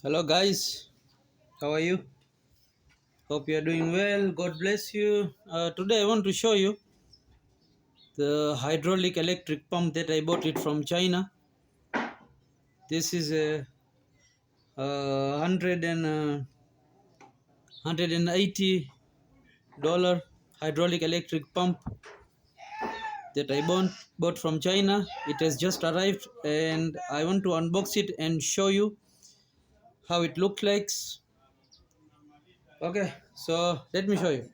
Hello guys, how are you? Hope you are doing well. God bless you. Today I want to show you the hydraulic electric pump that I bought it from China. This is a, $180 hydraulic electric pump that I bought from China. It has just arrived and I want to unbox it and show you how it looks like. Okay, so let me show you.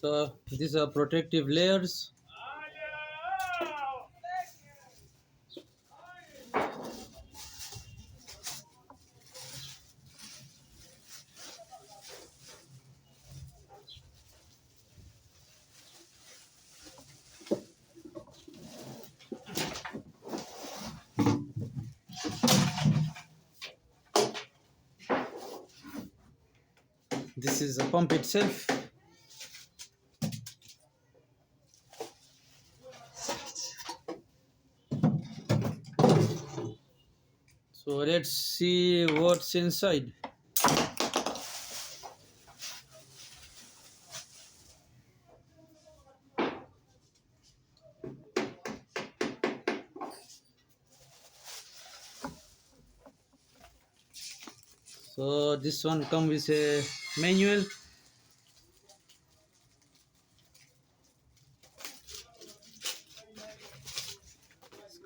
So these are protective layers. This is the pump itself. So let's see what's inside. So this one comes with a manual. It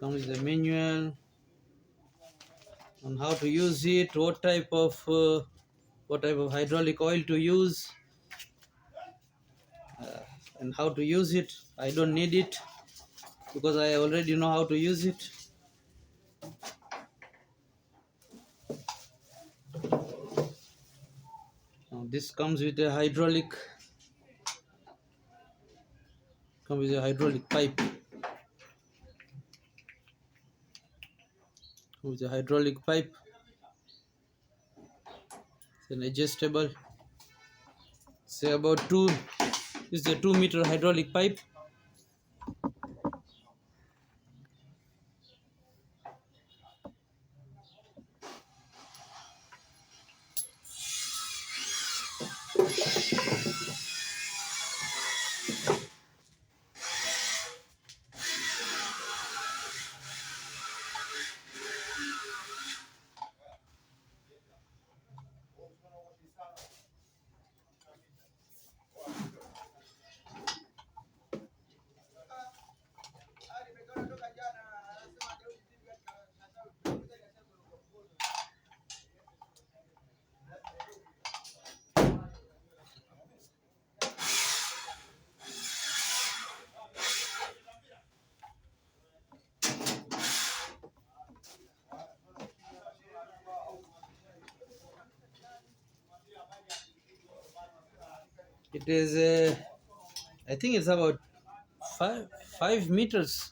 comes with a manual on how to use it, what type of hydraulic oil to use, and how to use it. I don't need it because I already know how to use it. Now this comes with a hydraulic pipe. It's an adjustable. Say about two. This is a 2-meter hydraulic pipe. It is I think it's about five meters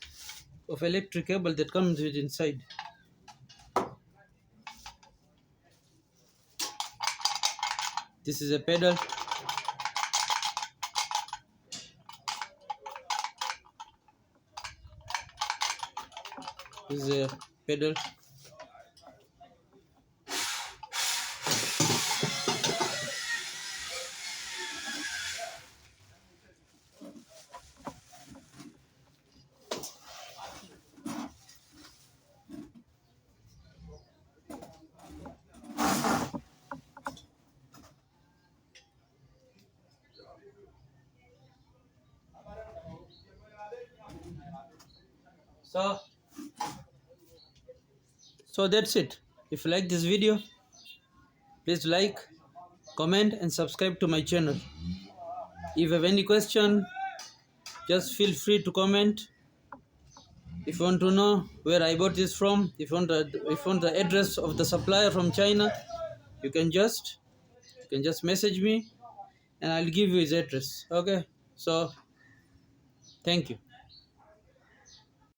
of electric cable that comes with inside. This is a pedal. This is a pedal. So that's it. If you like this video, please like, comment and subscribe to my channel. If you have any question, just feel free to comment. If you want to know where I bought this from, if you want the address of the supplier from China, you can just message me and I'll give you his address. Okay, so thank you.